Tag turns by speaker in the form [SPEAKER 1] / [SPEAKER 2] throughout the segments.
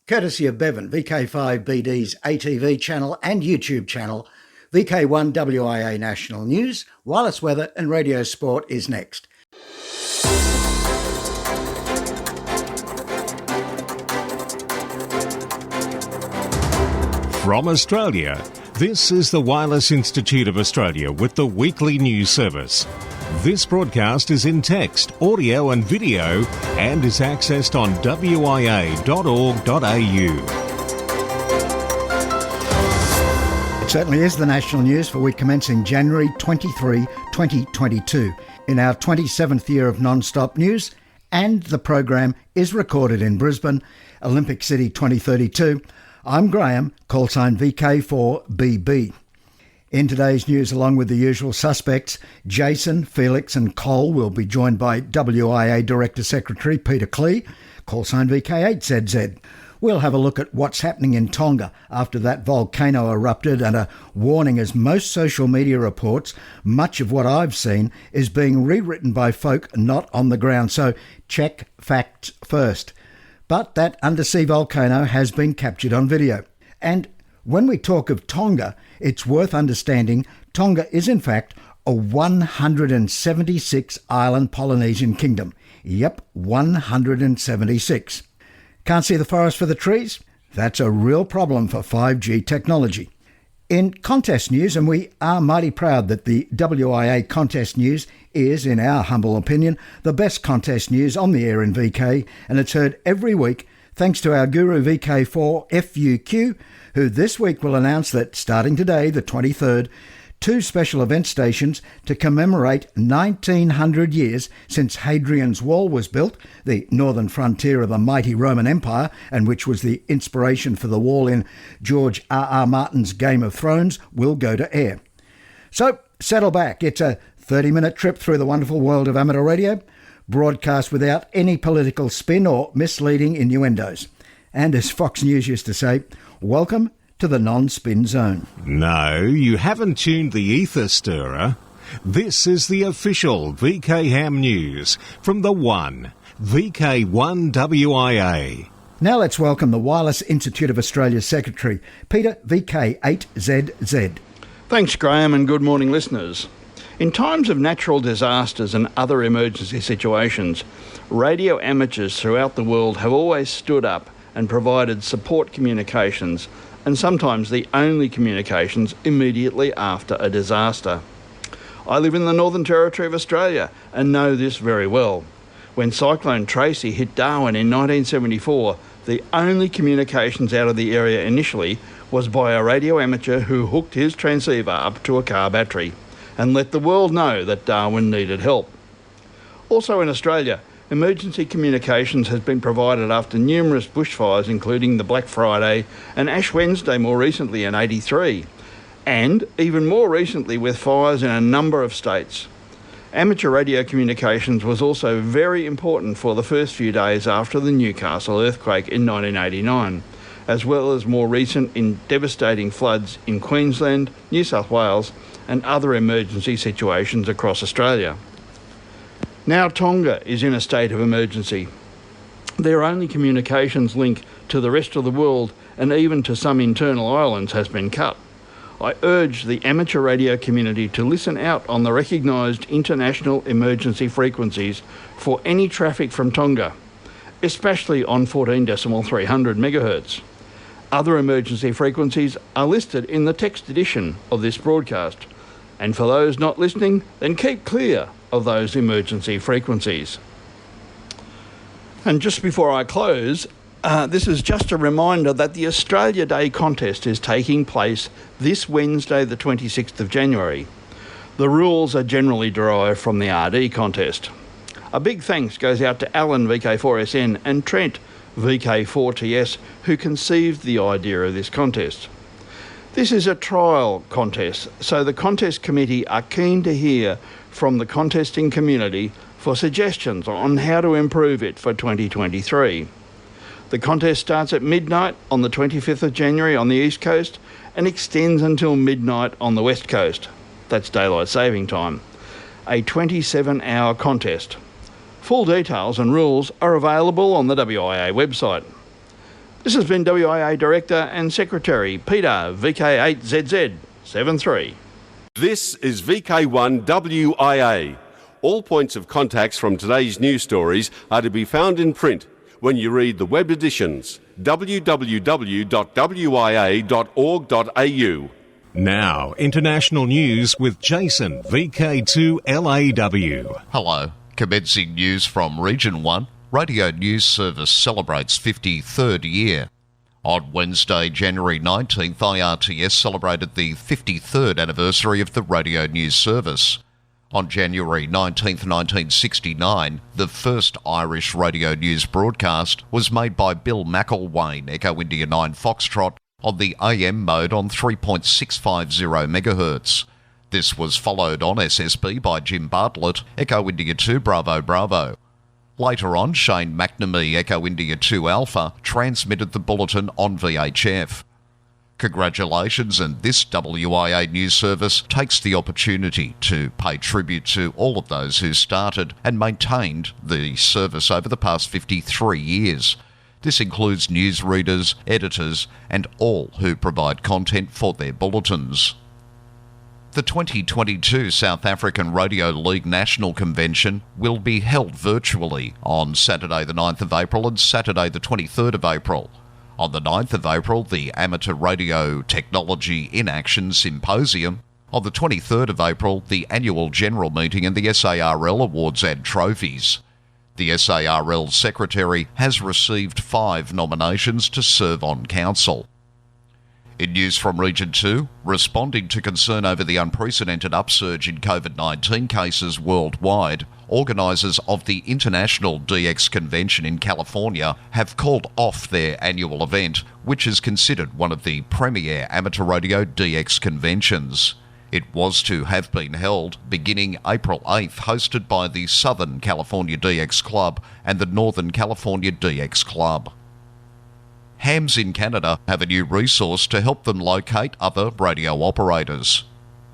[SPEAKER 1] Courtesy of Bevan, VK5BD's ATV channel and YouTube channel, VK1WIA National News, Wireless Weather and Radio Sport is next.
[SPEAKER 2] From Australia, this is the Wireless Institute of Australia with the weekly news service. This broadcast is in text, audio and video and is accessed on wia.org.au.
[SPEAKER 1] It certainly is the national news for week commencing January 23, 2022, in our 27th year of non-stop news, and the program is recorded in Brisbane, Olympic City 2032. I'm Graham, call sign VK4BB. In today's news, along with the usual suspects, Jason, Felix and Cole will be joined by WIA Director Secretary Peter Klee, call sign VK8ZZ. We'll have a look at what's happening in Tonga after that volcano erupted, and a warning, as most social media reports, much of what I've seen is being rewritten by folk not on the ground, so check facts first. But that undersea volcano has been captured on video. And when we talk of Tonga, it's worth understanding Tonga is in fact a 176 island Polynesian kingdom. Yep, 176. Can't see the forest for the trees? That's a real problem for 5G technology. In contest news, and we are mighty proud that the WIA contest news is, in our humble opinion, the best contest news on the air in VK, and it's heard every week thanks to our guru VK1WIA, who this week will announce that starting today, the 23rd, 2 special event stations to commemorate 1900 years since Hadrian's Wall was built, the northern frontier of the mighty Roman Empire, and which was the inspiration for the wall in George R.R. Martin's Game of Thrones, will go to air. So, settle back. It's a 30-minute trip through the wonderful world of amateur radio, broadcast without any political spin or misleading innuendos. And as Fox News used to say, welcome to the non-spin zone.
[SPEAKER 2] No, you haven't tuned the ether stirrer. This is the official VK Ham News from the One, VK1WIA.
[SPEAKER 1] Now let's welcome the Wireless Institute of Australia's Secretary, Peter VK8ZZ.
[SPEAKER 3] Thanks, Graham, and good morning, listeners. In times of natural disasters and other emergency situations, radio amateurs throughout the world have always stood up and provided support communications, and sometimes the only communications immediately after a disaster. I live in the Northern Territory of Australia and know this very well. When Cyclone Tracy hit Darwin in 1974, the only communications out of the area initially was by a radio amateur who hooked his transceiver up to a car battery and let the world know that Darwin needed help. Also in Australia, emergency communications has been provided after numerous bushfires, including the Black Friday and Ash Wednesday more recently in '83, and even more recently with fires in a number of states. Amateur radio communications was also very important for the first few days after the Newcastle earthquake in 1989, as well as more recent in devastating floods in Queensland, New South Wales and other emergency situations across Australia. Now Tonga is in a state of emergency. Their only communications link to the rest of the world and even to some internal islands has been cut. I urge the amateur radio community to listen out on the recognised international emergency frequencies for any traffic from Tonga, especially on 14.300 MHz. Other emergency frequencies are listed in the text edition of this broadcast, and for those not listening, then keep clear of those emergency frequencies. And just before I close, this is just a reminder that the Australia Day contest is taking place this Wednesday, the 26th of January. The rules are generally derived from the RD contest. A big thanks goes out to Alan VK4SN and Trent VK4TS, who conceived the idea of this contest. This is a trial contest, so the contest committee are keen to hear from the contesting community for suggestions on how to improve it for 2023. The contest starts at midnight on the 25th of January on the East Coast and extends until midnight on the West Coast. That's daylight saving time. A 27-hour contest. Full details and rules are available on the WIA website. This has been WIA Director and Secretary Peter VK8ZZ73.
[SPEAKER 4] This is VK1WIA. All points of contacts from today's news stories are to be found in print when you read the web editions, www.wia.org.au.
[SPEAKER 2] Now, international news with Jason, VK2LAW.
[SPEAKER 5] Hello. Commencing news from Region 1. Radio News Service celebrates 53rd year. On Wednesday, January 19th, IRTS celebrated the 53rd anniversary of the Radio News Service. On January 19th, 1969, the first Irish radio news broadcast was made by Bill McElwain, Echo India 9 Foxtrot, on the AM mode on 3.650 MHz. This was followed on SSB by Jim Bartlett, Echo India 2 Bravo Bravo. Later on, Shane McNamee, Echo India 2 Alpha, transmitted the bulletin on VHF. Congratulations, and this WIA news service takes the opportunity to pay tribute to all of those who started and maintained the service over the past 53 years. This includes newsreaders, editors, and all who provide content for their bulletins. The 2022 South African Radio League National Convention will be held virtually on Saturday the 9th of April and Saturday the 23rd of April. On the 9th of April, the Amateur Radio Technology in Action Symposium. On the 23rd of April, the annual general meeting and the SARL Awards and Trophies. The SARL Secretary has received 5 nominations to serve on Council. In news from Region 2, responding to concern over the unprecedented upsurge in COVID-19 cases worldwide, organisers of the International DX Convention in California have called off their annual event, which is considered one of the premier amateur radio DX conventions. It was to have been held beginning April 8th, hosted by the Southern California DX Club and the Northern California DX Club. Hams in Canada have a new resource to help them locate other radio operators.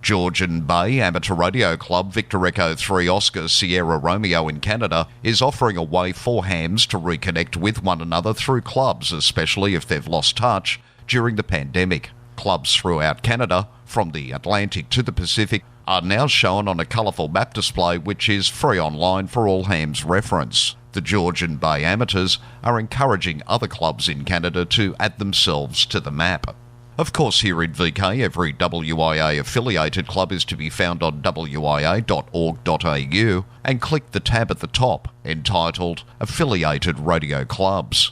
[SPEAKER 5] Georgian Bay Amateur Radio Club Victor Echo 3 Oscar Sierra Romeo in Canada is offering a way for hams to reconnect with one another through clubs, especially if they've lost touch during the pandemic. Clubs throughout Canada, from the Atlantic to the Pacific, are now shown on a colourful map display which is free online for all hams reference. The Georgian Bay Amateurs are encouraging other clubs in Canada to add themselves to the map. Of course, here in VK, every WIA-affiliated club is to be found on wia.org.au and click the tab at the top entitled Affiliated Radio Clubs.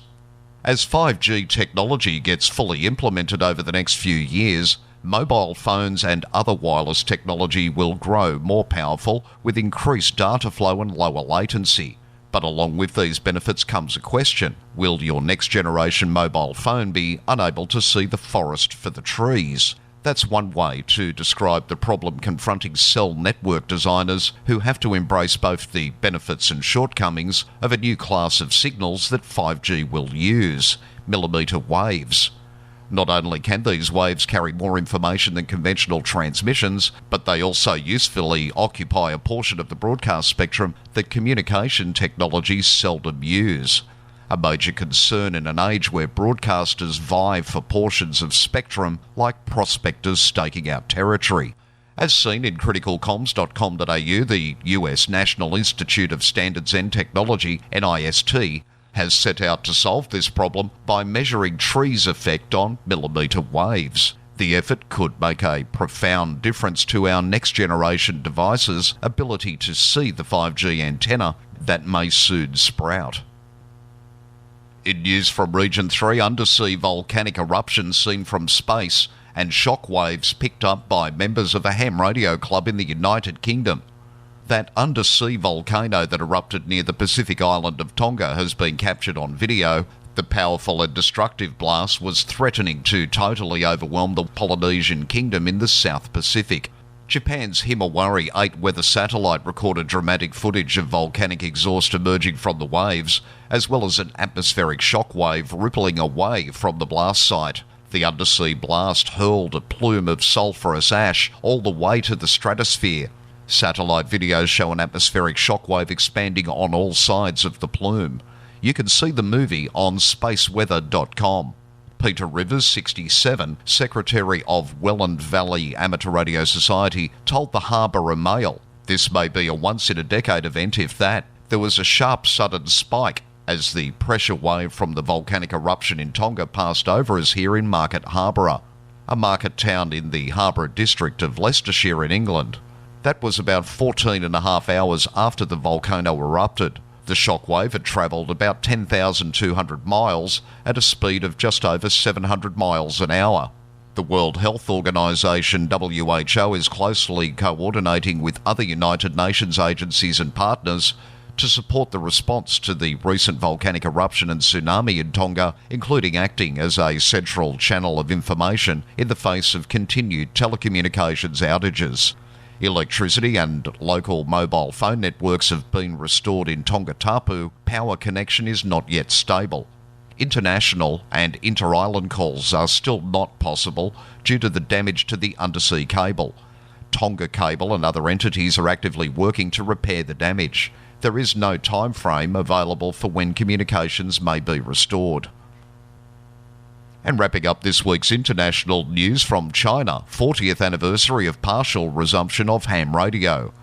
[SPEAKER 5] As 5G technology gets fully implemented over the next few years, mobile phones and other wireless technology will grow more powerful with increased data flow and lower latency. But along with these benefits comes a question. Will your next generation mobile phone be unable to see the forest for the trees? That's one way to describe the problem confronting cell network designers who have to embrace both the benefits and shortcomings of a new class of signals that 5G will use, millimetre waves. Not only can these waves carry more information than conventional transmissions, but they also usefully occupy a portion of the broadcast spectrum that communication technologies seldom use. A major concern in an age where broadcasters vie for portions of spectrum like prospectors staking out territory. As seen in criticalcoms.com.au, the US National Institute of Standards and Technology, NIST, has set out to solve this problem by measuring trees' effect on millimetre waves. The effort could make a profound difference to our next generation devices' ability to see the 5G antenna that may soon sprout. In news from Region 3, undersea volcanic eruptions seen from space and shock waves picked up by members of a ham radio club in the United Kingdom. That undersea volcano that erupted near the Pacific island of Tonga has been captured on video. The powerful and destructive blast was threatening to totally overwhelm the Polynesian kingdom in the South Pacific. Japan's Himawari 8 weather satellite recorded dramatic footage of volcanic exhaust emerging from the waves, as well as an atmospheric shock wave rippling away from the blast site. The undersea blast hurled a plume of sulphurous ash all the way to the stratosphere. Satellite videos show an atmospheric shockwave expanding on all sides of the plume. You can see the movie on spaceweather.com. Peter Rivers, 67, Secretary of Welland Valley Amateur Radio Society, told the Harbour Mail, "This may be a once-in-a-decade event, if that. There was a sharp sudden spike as the pressure wave from the volcanic eruption in Tonga passed over us here in Market Harborough, a market town in the Harborough district of Leicestershire in England. That was about 14 and a half hours after the volcano erupted. The shockwave had travelled about 10,200 miles at a speed of just over 700 miles an hour. The World Health Organization, WHO, is closely coordinating with other United Nations agencies and partners to support the response to the recent volcanic eruption and tsunami in Tonga, including acting as a central channel of information in the face of continued telecommunications outages. Electricity and local mobile phone networks have been restored in Tonga Tapu. Power connection is not yet stable. International and inter-island calls are still not possible due to the damage to the undersea cable. Tonga Cable and other entities are actively working to repair the damage. There is no time frame available for when communications may be restored." And wrapping up this week's international news from China, 40th anniversary of partial resumption of ham radio.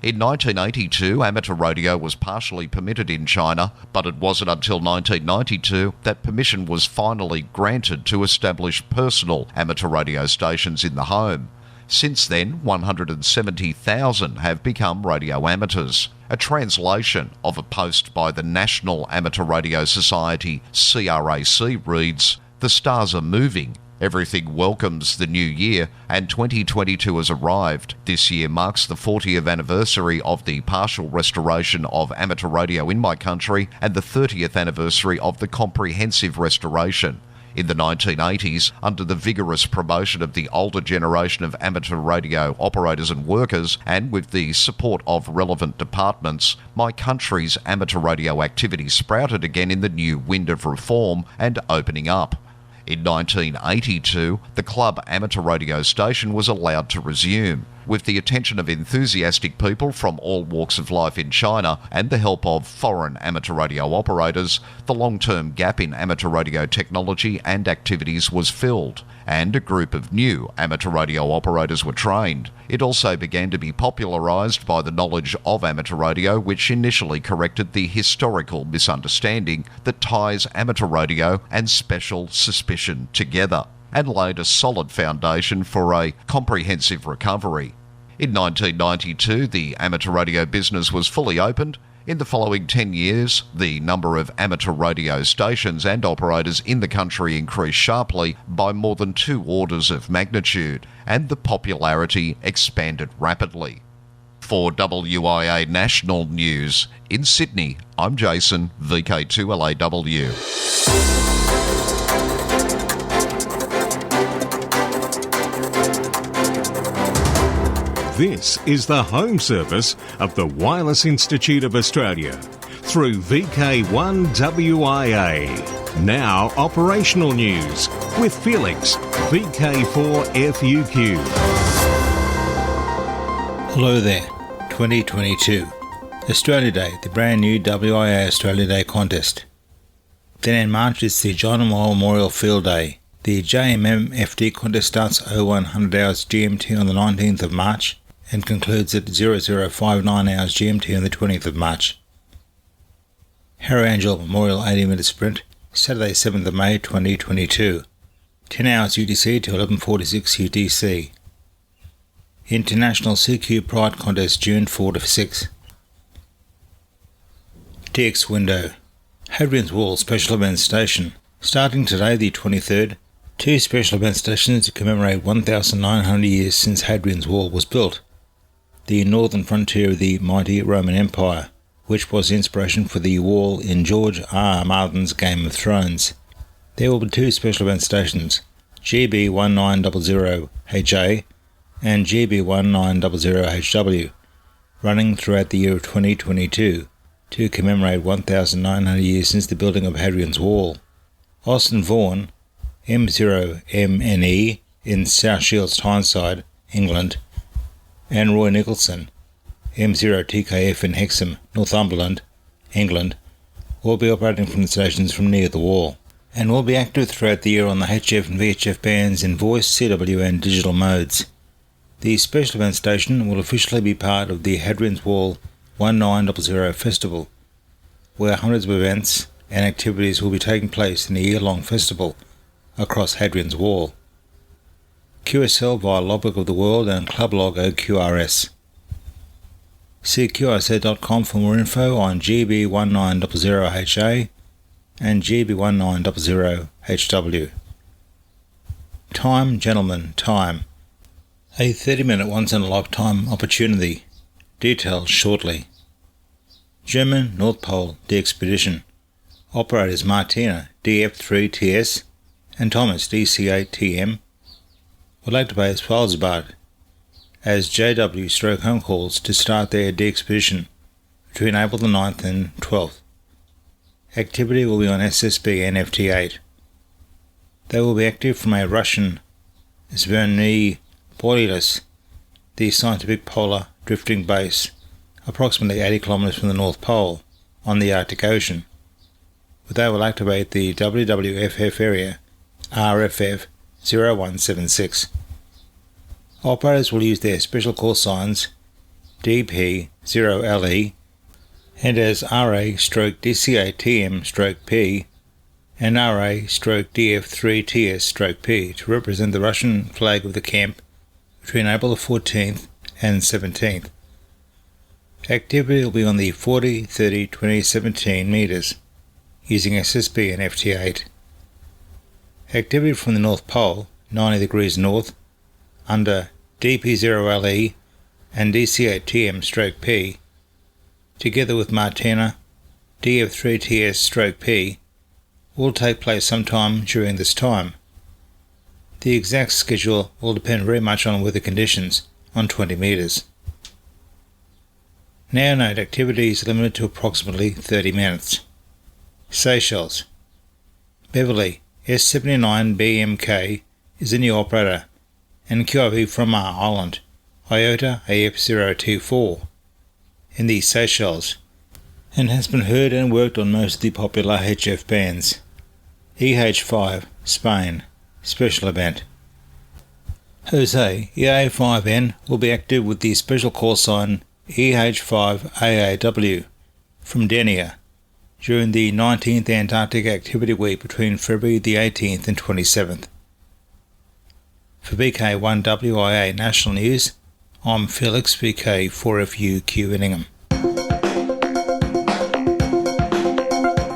[SPEAKER 5] In 1982, amateur radio was partially permitted in China, but it wasn't until 1992 that permission was finally granted to establish personal amateur radio stations in the home. Since then, 170,000 have become radio amateurs. A translation of a post by the National Amateur Radio Society, CRAC, reads, "The stars are moving. Everything welcomes the new year, and 2022 has arrived. This year marks the 40th anniversary of the partial restoration of amateur radio in my country and the 30th anniversary of the comprehensive restoration. In the 1980s, under the vigorous promotion of the older generation of amateur radio operators and workers, and with the support of relevant departments, my country's amateur radio activity sprouted again in the new wind of reform and opening up. In 1982, the club amateur radio station was allowed to resume. With the attention of enthusiastic people from all walks of life in China and the help of foreign amateur radio operators, the long-term gap in amateur radio technology and activities was filled, and a group of new amateur radio operators were trained. It also began to be popularised by the knowledge of amateur radio, which initially corrected the historical misunderstanding that ties amateur radio and special suspicion together, and laid a solid foundation for a comprehensive recovery. In 1992, the amateur radio business was fully opened. In the following 10 years, the number of amateur radio stations and operators in the country increased sharply by more than 2 orders of magnitude, and the popularity expanded rapidly. For WIA National News, in Sydney, I'm Jason, VK2LAW.
[SPEAKER 2] This is the home service of the Wireless Institute of Australia through VK1WIA. Now operational news with Felix, VK4FUQ.
[SPEAKER 6] Hello there, 2022. Australia Day, the brand new WIA Australia Day contest. Then in March is the John Moyle Memorial Field Day. The JMM-FD contest starts 0100 hours GMT on the 19th of March and concludes at 0059 hours GMT on the 20th of March. Harry Angel Memorial 80-metre Sprint, Saturday 7th of May 2022, 10 hours UTC to 11:46 UTC. International CQ Pride Contest June 4 to 6. TX Window, Hadrian's Wall Special Event Station. Starting today the 23rd, 2 special event stations to commemorate 1,900 years since Hadrian's Wall was built. The northern frontier of the mighty Roman Empire, which was the inspiration for the wall in George R. Martin's Game of Thrones. There will be 2 special event stations, GB1900HA and GB1900HW, running throughout the year of 2022 to commemorate 1,900 years since the building of Hadrian's Wall. Austin Vaughan, M0MNE in South Shields, Tyneside, England, and Roy Nicholson, M0TKF in Hexham, Northumberland, England, will be operating from the stations from near the wall, and will be active throughout the year on the HF and VHF bands in voice, CW and digital modes. The special event station will officially be part of the Hadrian's Wall 1900 Festival, where hundreds of events and activities will be taking place in a year-long festival across Hadrian's Wall. QSL via Logbook of the World and Club Log OQRS. See QRZ.com for more info on GB1900HA and GB1900HW. Time, gentlemen, time. A 30-minute once-in-a-lifetime opportunity. Details shortly. German North Pole de-expedition. Operators Martina DF3TS and Thomas DC8TM will activate Svalbard as JW/home calls to start their de-expedition between April the 9th and 12th. Activity will be on SSB NFT8. They will be active from a Russian Zverny Borealis, the scientific polar drifting base, approximately 80 kilometers from the North Pole on the Arctic Ocean, where they will activate the WWF area RFF 0176. Operators will use their special call signs DP0LE and as RA/DCA-TM/P and RA/DF3TS/P to represent the Russian flag of the camp between April the 14th and 17th. Activity will be on the 40, 30, 20, 17 metres using SSB and FT8. Activity from the North Pole, 90 degrees north, under DP0LE and DC8-TM/P, together with Martina DF3TS/P, will take place sometime during this time. The exact schedule will depend very much on weather conditions on 20 metres. Now note activity is limited to approximately 30 minutes. Seychelles. Beverly S79BMK is the new operator, and QRV from our island, IOTA AF024, in the Seychelles, and has been heard and worked on most of the popular HF bands. EH5, Spain, special event. Jose EA5N will be active with the special call sign EH5AAW from Denia during the 19th Antarctic Activity Week between February the 18th and 27th. For VK1WIA National News, I'm Felix VK4FU Inningham.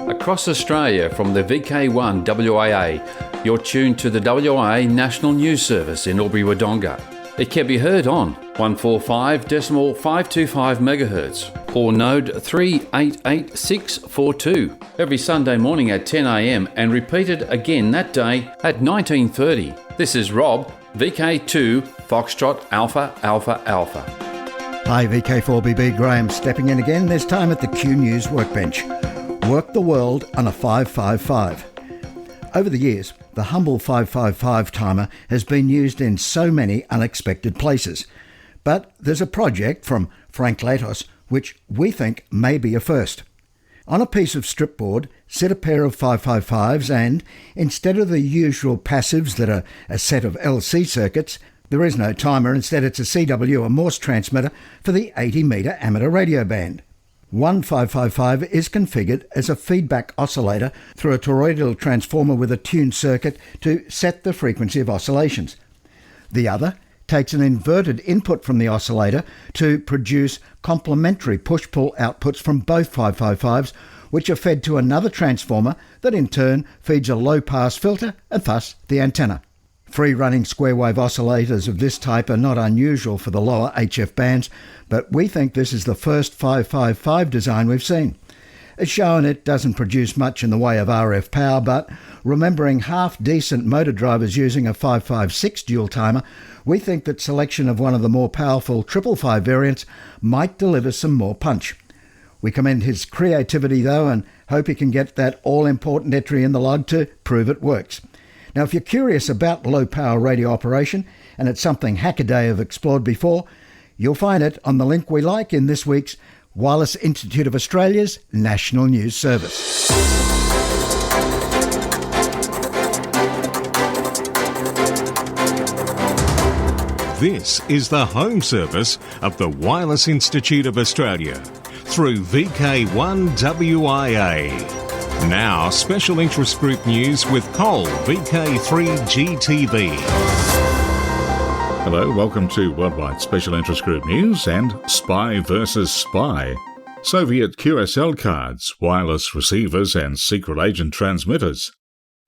[SPEAKER 7] Across Australia from the VK1WIA, you're tuned to the WIA National News Service in Albury-Wodonga. It can be heard on 145.525 MHz or node 388642 every Sunday morning at 10 a.m. and repeated again that day at 19:30. This is Rob, VK2 Foxtrot Alpha Alpha Alpha.
[SPEAKER 1] Hi, VK4BB Graham stepping in again, this time at the Q News workbench. Work the world on a 555. Over the years, the humble 555 timer has been used in so many unexpected places. But there's a project from Frank Latos which we think may be a first. On a piece of stripboard, sit a pair of 555s and, instead of the usual passives that are a set of LC circuits, there is no timer. Instead, it's a CW or Morse transmitter for the 80-metre amateur radio band. One 555 is configured as a feedback oscillator through a toroidal transformer with a tuned circuit to set the frequency of oscillations. The other takes an inverted input from the oscillator to produce complementary push-pull outputs from both 555s, which are fed to another transformer that in turn feeds a low-pass filter and thus the antenna. Free-running square-wave oscillators of this type are not unusual for the lower HF bands, but we think this is the first 555 design we've seen. As shown, it doesn't produce much in the way of RF power, but remembering half-decent motor drivers using a 556 dual timer, we think that selection of one of the more powerful 555 variants might deliver some more punch. We commend his creativity, though, and hope he can get that all-important entry in the log to prove it works. Now, if you're curious about low-power radio operation, and it's something Hackaday have explored before, you'll find it on the link we like in this week's Wireless Institute of Australia's National News Service.
[SPEAKER 2] This is the home service of the Wireless Institute of Australia through VK1WIA. Now, special interest group news with Cole, VK3GTV.
[SPEAKER 8] Hello, welcome to Worldwide Special Interest Group News and Spy versus Spy. Soviet QSL cards, wireless receivers and secret agent transmitters.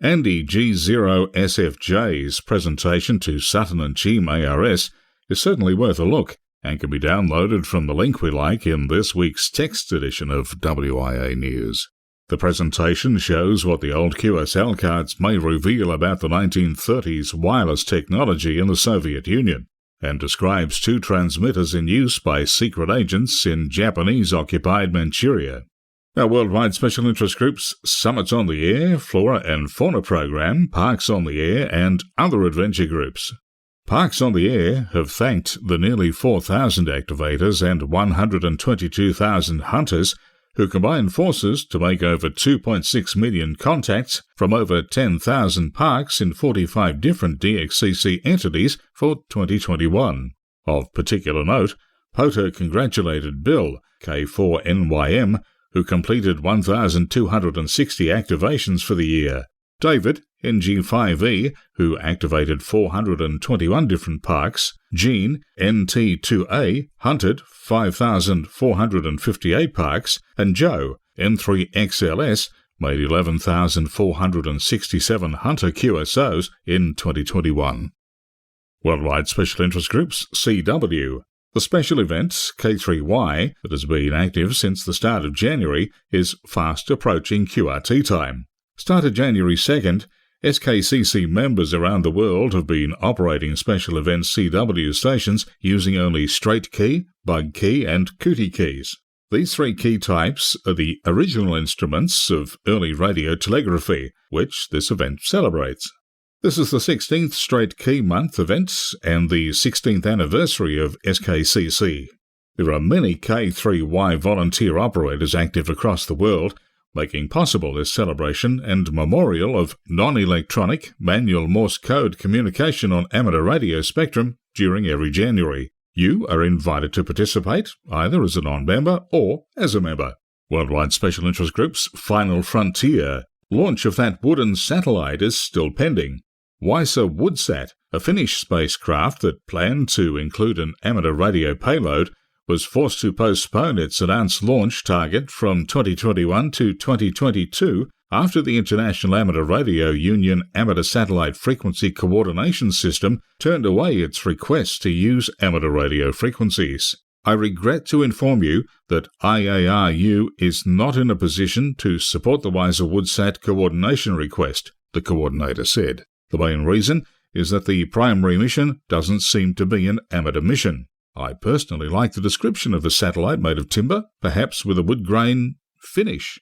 [SPEAKER 8] Andy G0SFJ's presentation to Sutton and Cheam ARS is certainly worth a look and can be downloaded from the link we like in this week's text edition of WIA News. The presentation shows what the old QSL cards may reveal about the 1930s wireless technology in the Soviet Union, and describes two transmitters in use by secret agents in Japanese-occupied Manchuria. Our Worldwide Special Interest Group's Summits on the Air, Flora and Fauna program, Parks on the Air, and other adventure groups. Parks on the Air have thanked the nearly 4,000 activators and 122,000 hunters who combined forces to make over 2.6 million contacts from over 10,000 parks in 45 different DXCC entities for 2021. Of particular note, POTA congratulated Bill, K4NYM, who completed 1,260 activations for the year, David, NG5E, who activated 421 different parks, Gene, NT2A, hunted 5,458 parks, and Joe, N3XLS, made 11,467 hunter QSOs in 2021. Worldwide Special Interest Groups, CW. The special event, K3Y, that has been active since the start of January, is fast approaching QRT time. Started January 2nd, SKCC members around the world have been operating special event CW stations using only straight key, bug key, and cootie keys. These three key types are the original instruments of early radio telegraphy, which this event celebrates. This is the 16th straight key month event and the 16th anniversary of SKCC. There are many K3Y volunteer operators active across the world, making possible this celebration and memorial of non-electronic, manual Morse code communication on amateur radio spectrum during every January. You are invited to participate, either as a non-member or as a member. Worldwide Special Interest Group's Final Frontier. Launch of that wooden satellite is still pending. WIA Woodsat, a Finnish spacecraft that planned to include an amateur radio payload, was forced to postpone its announced launch target from 2021 to 2022 after the International Amateur Radio Union Amateur Satellite Frequency Coordination System turned away its request to use amateur radio frequencies. I regret to inform you that IARU is not in a position to support the WIA Woodsat coordination request, the coordinator said. The main reason is that the primary mission doesn't seem to be an amateur mission. I personally like the description of the satellite made of timber, perhaps with a wood grain finish.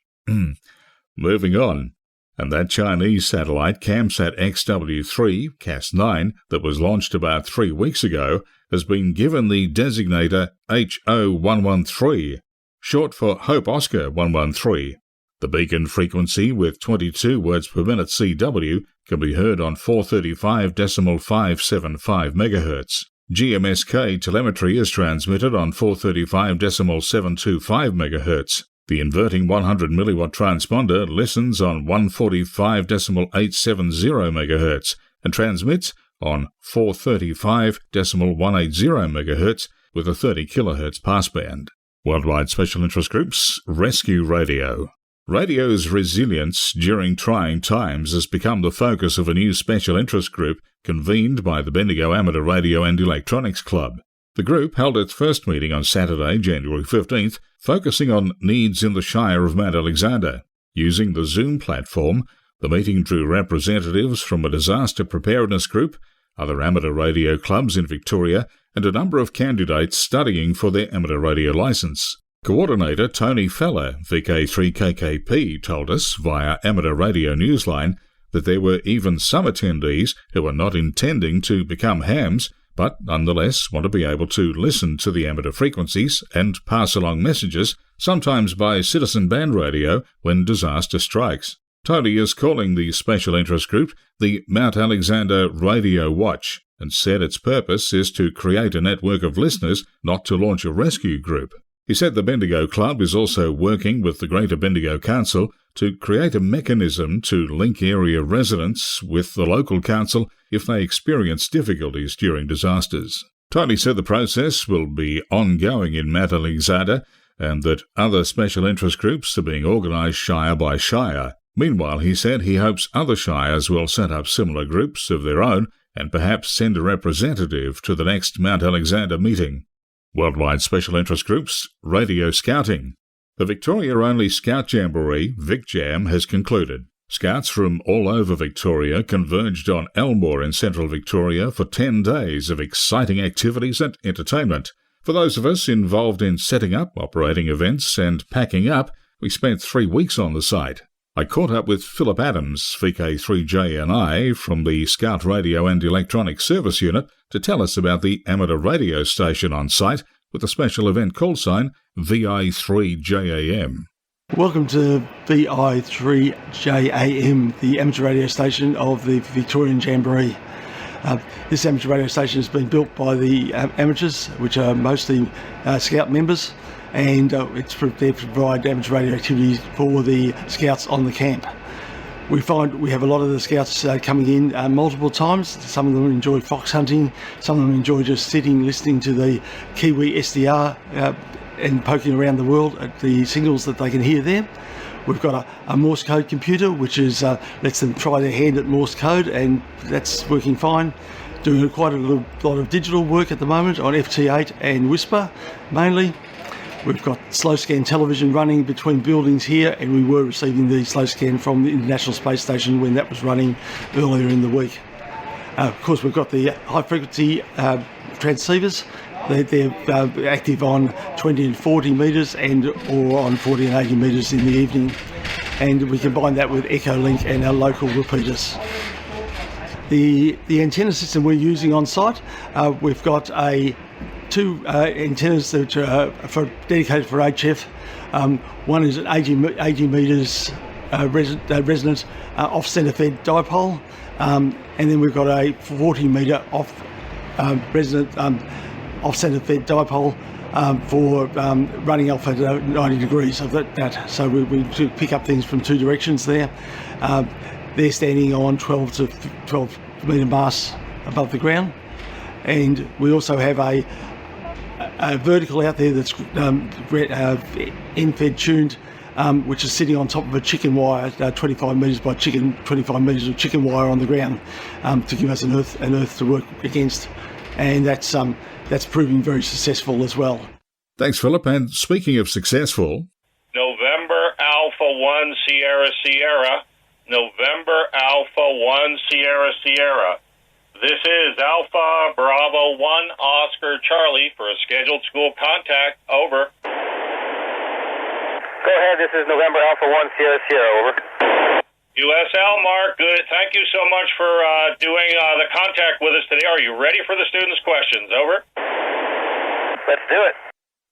[SPEAKER 8] Moving on. And that Chinese satellite, CamSat XW3, CAS-9, that was launched about 3 weeks ago, has been given the designator HO113, short for Hope Oscar 113. The beacon frequency with 22 words per minute CW can be heard on 435.575 MHz. GMSK telemetry is transmitted on 435.725 MHz. The inverting 100 mW transponder listens on 145.870 MHz and transmits on 435.180 MHz with a 30 kHz passband. Worldwide Special Interest Groups, Rescue Radio. Radio's resilience during trying times has become the focus of a new special interest group convened by the Bendigo Amateur Radio and Electronics Club. The group held its first meeting on Saturday, January 15th, focusing on needs in the Shire of Mount Alexander. Using the Zoom platform, the meeting drew representatives from a disaster preparedness group, other amateur radio clubs in Victoria, and a number of candidates studying for their amateur radio licence. Coordinator Tony Feller, VK3KKP, told us via Amateur Radio Newsline that there were even some attendees who were not intending to become hams, but nonetheless want to be able to listen to the amateur frequencies and pass along messages, sometimes by citizen band radio when disaster strikes. Tony is calling the special interest group the Mount Alexander Radio Watch and said its purpose is to create a network of listeners, not to launch a rescue group. He said the Bendigo Club is also working with the Greater Bendigo Council to create a mechanism to link area residents with the local council if they experience difficulties during disasters. Tony said the process will be ongoing in Mount Alexander and that other special interest groups are being organised shire by shire. Meanwhile, he said he hopes other shires will set up similar groups of their own and perhaps send a representative to the next Mount Alexander meeting. Worldwide Special Interest Groups, Radio Scouting. The Victoria-only Scout Jamboree, VicJam, has concluded. Scouts from all over Victoria converged on Elmore in central Victoria for 10 days of exciting activities and entertainment. For those of us involved in setting up, operating events and packing up, we spent 3 weeks on the site. I caught up with Philip Adams, VK3JNI, from the Scout Radio and Electronic Service Unit to tell us about the amateur radio station on site with a special event call sign VI3JAM.
[SPEAKER 9] Welcome to VI3JAM, the amateur radio station of the Victorian Jamboree. This amateur radio station has been built by the amateurs, which are mostly Scout members, and it's there to provide amateur radio activities for the Scouts on the camp. We find we have a lot of the Scouts coming in multiple times. Some of them enjoy fox hunting, some of them enjoy just sitting listening to the Kiwi SDR and poking around the world at the signals that they can hear there. We've got a Morse code computer which is lets them try their hand at Morse code, and that's working fine. Doing quite a lot of digital work at the moment on FT8 and Whisper mainly. We've got slow scan television running between buildings here, and we were receiving the slow scan from the International Space Station when that was running earlier in the week. Of course, we've got the high frequency transceivers. They're active on 20 and 40 metres or on 40 and 80 metres in the evening, and we combine that with Echolink and our local repeaters. The antenna system we're using on site, we've got two antennas that are dedicated for HF. One is an 80 metres resonant off-centre fed dipole, and then we've got a 40 metre resonant off-centre fed dipole for running off at 90 degrees of that. So we pick up things from two directions there. They're standing on 12 metre masts above the ground, and we also have a vertical out there that's end-fed tuned, which is sitting on top of a chicken wire, 25 metres by 25 metres of chicken wire on the ground, to give us an earth to work against, and that's proving very successful as well.
[SPEAKER 8] Thanks, Philip. And speaking of successful,
[SPEAKER 10] November Alpha 1 Sierra Sierra, November Alpha 1 Sierra Sierra. This is Alpha Bravo 1 Oscar Charlie for a scheduled school contact. Over.
[SPEAKER 11] Go ahead, this is November Alpha 1 Sierra Sierra. Over.
[SPEAKER 10] USL, Mark. Good. Thank you so much for doing the contact with us today. Are you ready for the students' questions? Over.
[SPEAKER 11] Let's do it.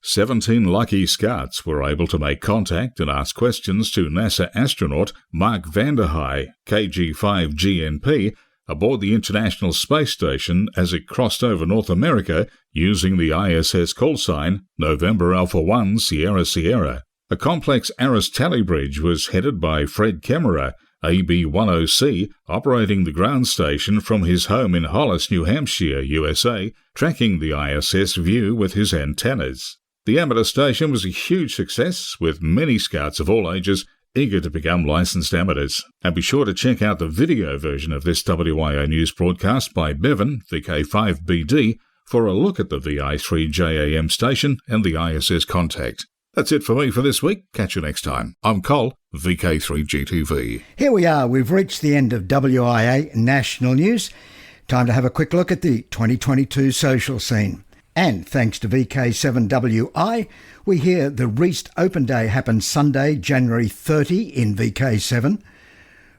[SPEAKER 8] 17 lucky Scouts were able to make contact and ask questions to NASA astronaut Mark Vanderhei, KG5GNP, aboard the International Space Station as it crossed over North America using the ISS call sign November Alpha 1 Sierra Sierra. A complex Aris tally bridge was headed by Fred Kemmerer, AB10C, operating the ground station from his home in Hollis, New Hampshire, USA, tracking the ISS view with his antennas. The amateur station was a huge success, with many Scouts of all ages eager to become licensed amateurs. And be sure to check out the video version of this WIA news broadcast by Bevan, VK5BD, for a look at the VI3JAM station and the ISS contact. That's it for me for this week. Catch you next time. I'm Cole, VK3GTV.
[SPEAKER 1] Here we are. We've reached the end of WIA National News. Time to have a quick look at the 2022 social scene. And thanks to VK7WI, we hear the Reist Open Day happens Sunday, January 30 in VK7.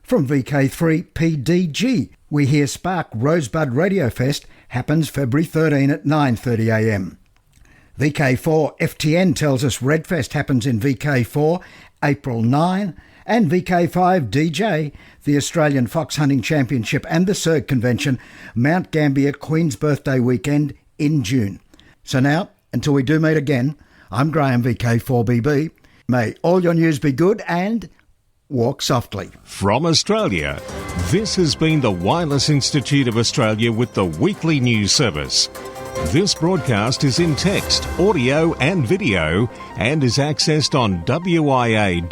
[SPEAKER 1] From VK3PDG, we hear Spark Rosebud Radio Fest happens February 13 at 9:30am. VK4FTN tells us Redfest happens in VK4 April 9, and VK5DJ, the Australian Fox Hunting Championship and the SIRG Convention, Mount Gambier Queen's Birthday Weekend in June. So now, until we do meet again, I'm Graham, VK4BB. May all your news be good and walk softly.
[SPEAKER 2] From Australia, this has been the Wireless Institute of Australia with the weekly news service. This broadcast is in text, audio and video and is accessed on WIA.org.au.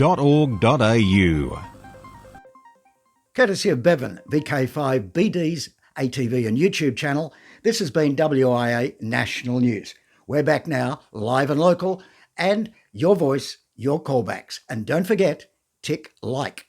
[SPEAKER 1] Courtesy of Bevan, VK5BD's ATV and YouTube channel, this has been WIA National News. We're back now, live and local, and your voice, your callbacks. And don't forget, tick like.